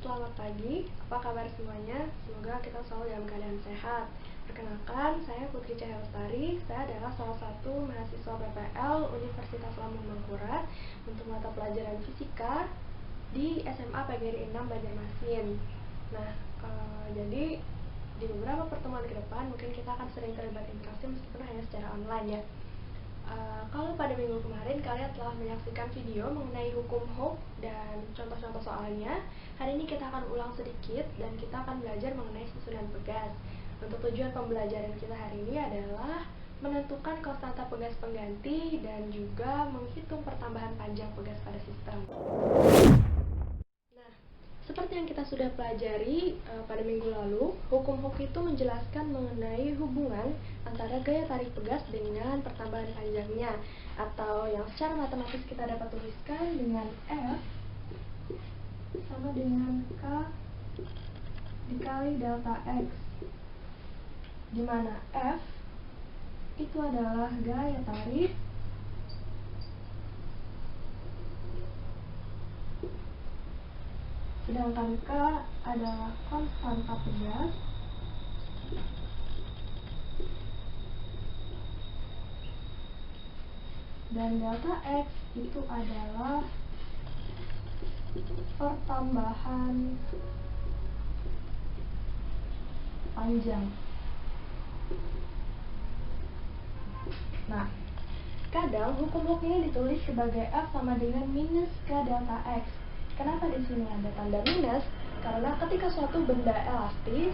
Selamat pagi, apa kabar semuanya? Semoga kita selalu dalam keadaan sehat. Perkenalkan, saya Putri Cahaya Lestari. Saya adalah salah satu mahasiswa PPL Universitas Lambung Mangkurat untuk mata pelajaran fisika di SMA PGRI 6 Banjarmasin. Nah, jadi di beberapa pertemuan ke depan mungkin kita akan sering terlibat interaksi meskipun hanya secara online ya. Kalau pada minggu kemarin kalian telah menyaksikan video mengenai hukum Hooke dan contoh-contoh soalnya, hari ini kita akan ulang sedikit dan kita akan belajar mengenai susunan pegas. Untuk tujuan pembelajaran kita hari ini adalah menentukan konstanta pegas pengganti dan juga menghitung pertambahan panjang pegas pada sistem. Seperti yang kita sudah pelajari pada minggu lalu, hukum Hooke itu menjelaskan mengenai hubungan antara gaya tarik pegas dengan pertambahan panjangnya, atau yang secara matematis kita dapat tuliskan dengan F sama dengan K dikali delta X, di mana F itu adalah gaya tarik sedangkan K adalah konstanta pegas dan delta X itu adalah pertambahan panjang. Nah, kadang hukum Hooke ini ditulis sebagai F sama dengan minus K delta X. Kenapa di sini ada tanda minus? Karena ketika suatu benda elastis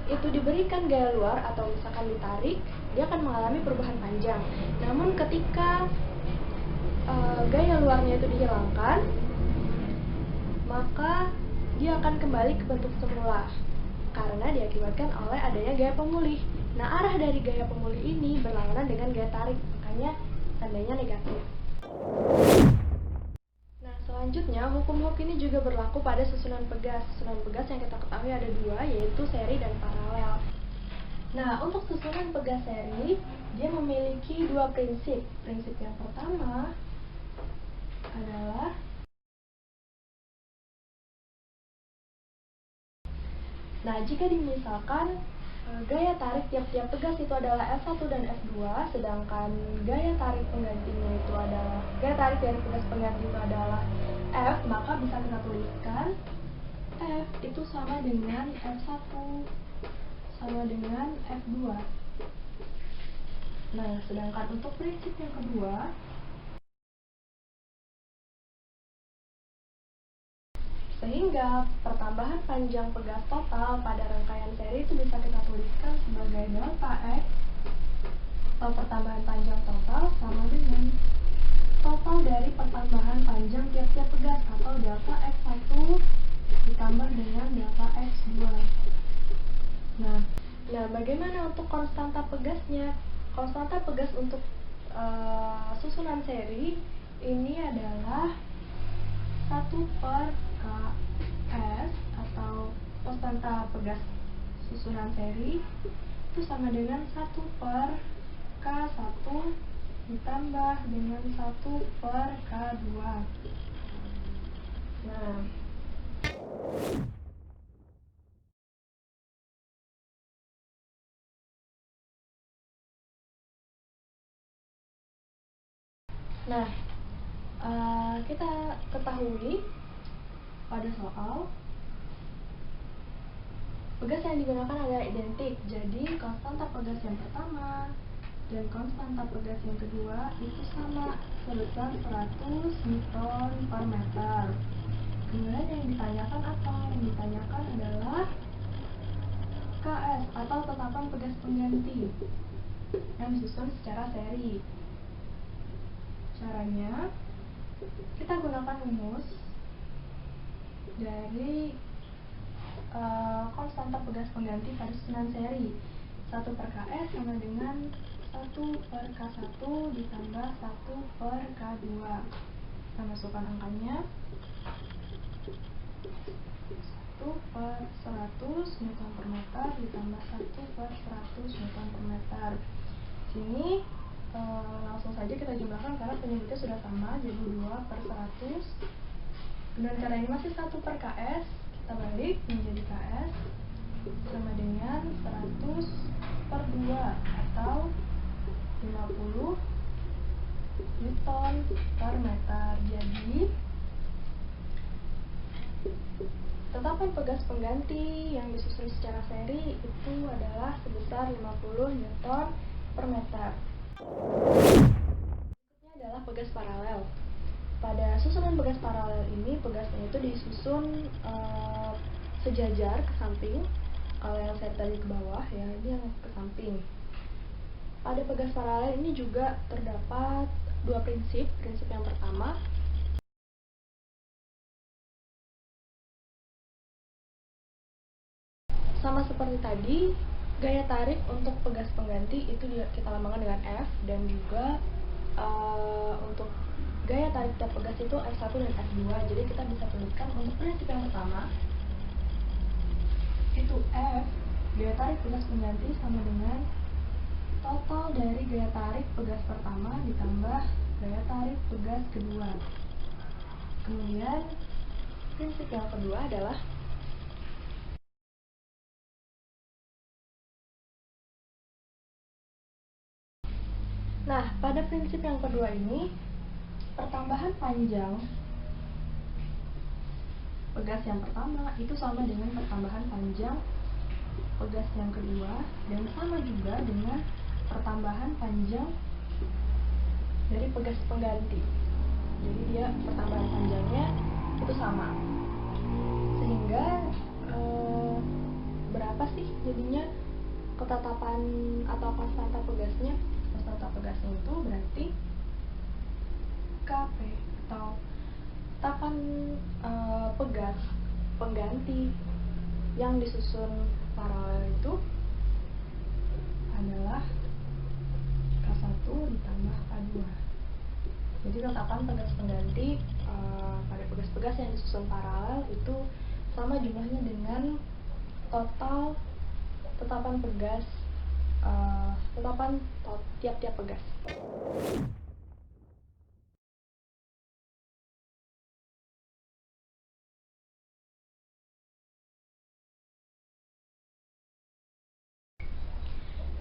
itu diberikan gaya luar atau misalkan ditarik, dia akan mengalami perubahan panjang. Namun ketika gaya luarnya itu dihilangkan, maka dia akan kembali ke bentuk semula karena diakibatkan oleh adanya gaya pemulih. Nah, arah dari gaya pemulih ini berlawanan dengan gaya tarik, makanya tandanya negatif. Nah, selanjutnya hukum Hooke ini juga berlaku pada susunan pegas. Susunan pegas yang kita ketahui ada dua, yaitu seri dan paralel. Nah, untuk susunan pegas seri, dia memiliki dua prinsip. Prinsip yang pertama adalah jika dimisalkan gaya tarik tiap-tiap pegas itu adalah F1 dan F2, sedangkan gaya tarik penggantinya itu adalah gaya tarik dari pegas pengganti itu adalah F, maka bisa kita tuliskan F itu sama dengan F1 sama dengan F2. Nah, sedangkan untuk prinsip yang kedua, sehingga pertambahan panjang pegas total pada rangkaian seri itu bisa kita tuliskan sebagai delta X atau pertambahan panjang total sama dengan total dari pertambahan panjang tiap-tiap pegas atau delta X1 ditambah dengan delta X2. Nah, bagaimana untuk konstanta pegasnya? Konstanta pegas untuk susunan seri ini adalah 1 per Ks atau konstanta pegas susunan seri itu sama dengan 1 per K1 ditambah dengan 1 per K2. Nah, kita ketahui pada soal pegas yang digunakan adalah identik. Jadi konstanta pegas yang pertama dan konstanta pegas yang kedua itu sama sebesar 100 Newton per meter. Kemudian yang ditanyakan apa? Yang ditanyakan adalah KS atau tetapan pegas pengganti yang disusun secara seri. Caranya, kita gunakan rumus dari konstanta pegas pengganti pada susunan seri. 1 per Ks sama dengan 1 per K1 ditambah 1 per K2. Kita masukkan angkanya. 1 per 100 Newton per meter ditambah 1 per 100 Newton per meter. Sini langsung saja kita jumlahkan karena penyebutnya sudah sama, jadi 2 per 100. Dengan cara ini masih 1 per Ks, Kita balik menjadi KS sama dengan 100/2 atau 50 Newton per meter. Jadi tetapan pegas pengganti yang disusun secara seri itu adalah sebesar 50 Newton per meter. Berikutnya adalah pegas paralel. Pada susunan pegas paralel ini, pegasnya itu disusun sejajar ke samping. Kalau yang seri tadi ke bawah, ya ini yang ke samping. Pada pegas paralel ini juga terdapat dua prinsip. Prinsip yang pertama, sama seperti tadi, gaya tarik untuk pegas pengganti itu kita lambangkan dengan F, dan juga untuk gaya tarik tiap pegas itu F1 dan F2. Jadi kita bisa tuliskan untuk prinsip yang pertama itu F, gaya tarik pegas pengganti sama dengan total dari gaya tarik pegas pertama ditambah gaya tarik pegas kedua. Kemudian prinsip yang kedua adalah pada prinsip yang kedua ini, pertambahan panjang pegas yang pertama itu sama dengan pertambahan panjang pegas yang kedua, dan sama juga dengan pertambahan panjang dari pegas pengganti. Jadi dia pertambahan panjangnya itu sama. Sehingga berapa sih jadinya ketetapan atau konstanta pegasnya? Konstanta pegasnya itu berarti KP atau tetapan pegas pengganti yang disusun paralel itu adalah K1 ditambah K2. Jadi tetapan pegas pengganti pada pegas-pegas yang disusun paralel itu sama jumlahnya dengan total tetapan pegas tiap-tiap pegas.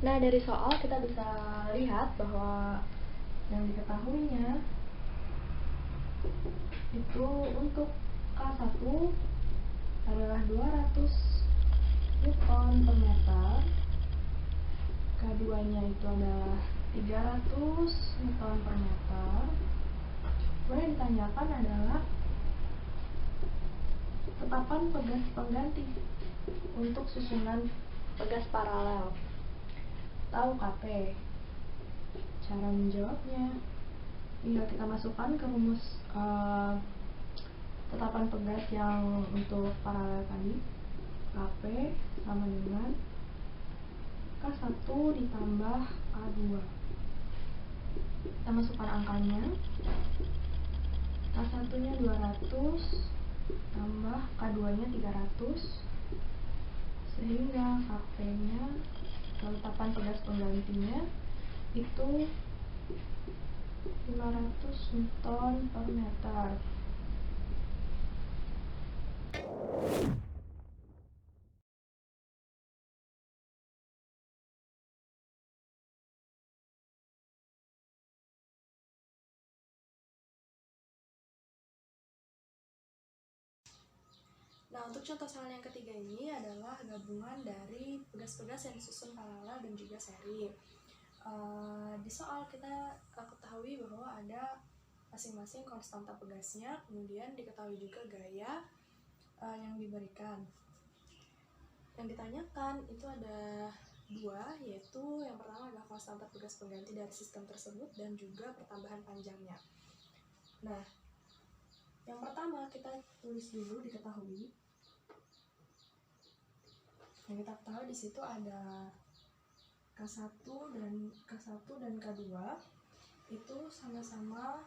Nah, dari soal kita bisa lihat bahwa yang diketahuinya itu untuk K1 adalah 200 Newton per meter, K2 nya itu adalah 300 Newton per meter. Kemudian ditanyakan adalah tetapan pegas pengganti untuk susunan pegas paralel. Tahu KP? Cara menjawabnya tinggal kita masukkan ke rumus tetapan pegas yang untuk paralel tadi. KP sama dengan K1 ditambah K2. Kita masukkan angkanya. K1 nya 200 tambah K2 nya 300, sehingga KP nya tetapan pegas penggantinya itu 500 Newton per meter. Nah, untuk contoh soal yang ketiga ini adalah gabungan dari pegas-pegas yang disusun paralel dan juga seri. Di soal kita ketahui bahwa ada masing-masing konstanta pegasnya, kemudian diketahui juga gaya yang diberikan. Yang ditanyakan itu ada dua, yaitu yang pertama adalah konstanta pegas pengganti dari sistem tersebut dan juga pertambahan panjangnya. Nah, yang pertama kita tulis dulu diketahui. Yang kita ketahui di situ ada K1 dan K2 itu sama-sama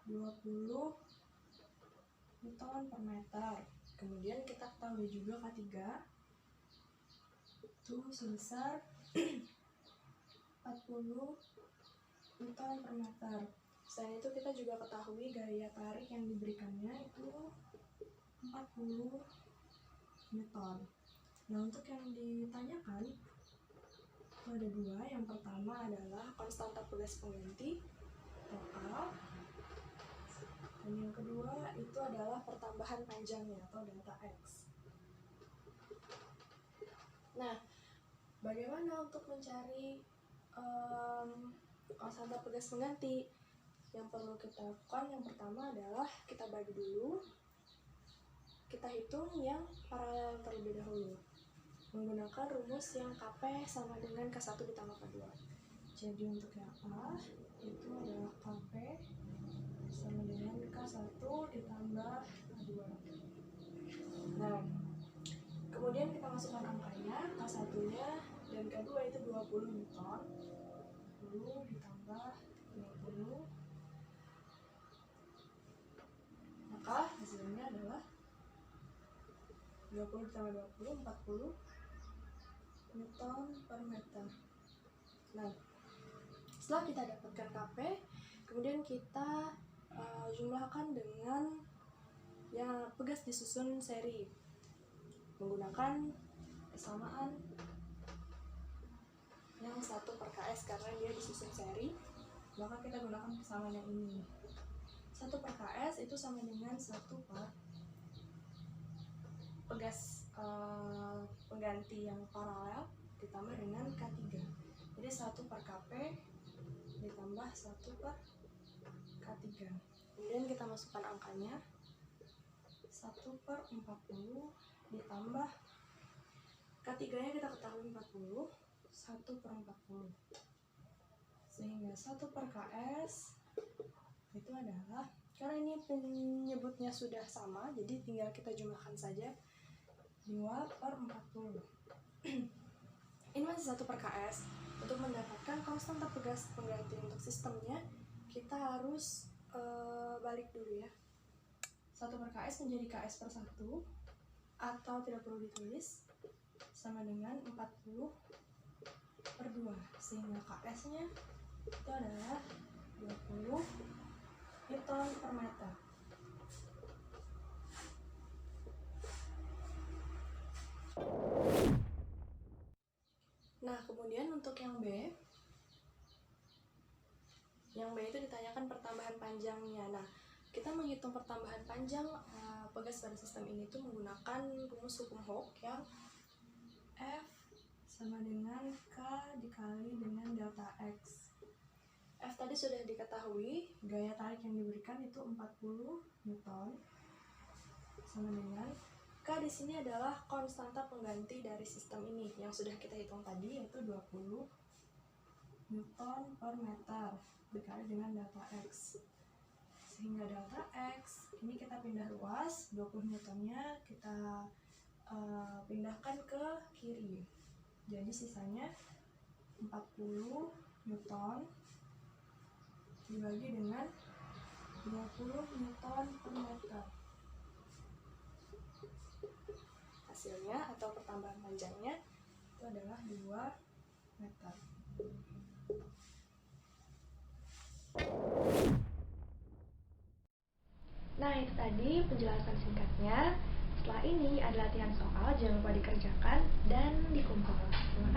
20 Newton per meter. Kemudian kita ketahui juga K3 itu sebesar 40 Newton per meter. Selain itu kita juga ketahui gaya tarik yang diberikannya itu 40 Newton. Nah, untuk yang ditanyakan itu ada dua. Yang pertama adalah konstanta pegas pengganti total, dan yang kedua itu adalah pertambahan panjangnya atau delta X. Nah, bagaimana untuk mencari konstanta pegas pengganti? Yang perlu kita lakukan yang pertama adalah kita bagi dulu, kita hitung yang paralel terlebih dahulu menggunakan rumus yang KP sama dengan K1 ditambah K2. Jadi untuk yang A itu adalah KP sama dengan K1 ditambah K2. Nah, kemudian kita masukkan angkanya, K1-nya dan K2 itu 20 Newton. 20 ditambah 20, maka hasilnya adalah 20 ditambah 20, 40 Newton per meter. Nah, setelah kita dapatkan KP, kemudian kita jumlahkan dengan yang pegas disusun seri menggunakan persamaan yang 1 per KS karena dia disusun seri, maka kita gunakan persamaan yang ini. 1 per KS itu sama dengan 1 per pegas pengganti yang paralel ditambah dengan K3. Jadi 1 per KP ditambah 1 per K3. Kemudian kita masukkan angkanya, 1 per 40 ditambah K3-nya kita ketahui 40, 1 per 40. Sehingga 1 per KS itu adalah, karena ini penyebutnya sudah sama, jadi tinggal kita jumlahkan saja, 2 per 40. Ini masih 1 per KS. Untuk mendapatkan konstanta pegas pengganti untuk sistemnya, kita harus balik dulu ya. 1 per KS menjadi KS per 1, atau tidak perlu ditulis, sama dengan 40 per 2. Sehingga KS-nya itu adalah 20 Newton per meter. Nah, kemudian untuk yang B itu ditanyakan pertambahan panjangnya. Nah, kita menghitung pertambahan panjang pegas pada sistem ini tuh menggunakan rumus hukum Hooke yang F sama dengan K dikali dengan delta X. F tadi sudah diketahui, gaya tarik yang diberikan itu 40 Newton sama dengan K di sini adalah konstanta pengganti dari sistem ini yang sudah kita hitung tadi, yaitu 20 Newton per meter dikali dengan delta X. Sehingga delta X ini kita pindah ruas, 20 Newtonnya kita pindahkan ke kiri. Jadi sisanya 40 Newton dibagi dengan 20 Newton per meter. Hasilnya atau pertambahan panjangnya itu adalah 2 meter. Nah, itu tadi penjelasan singkatnya. Setelah ini ada latihan soal, jangan lupa dikerjakan dan dikumpul. Terima kasih.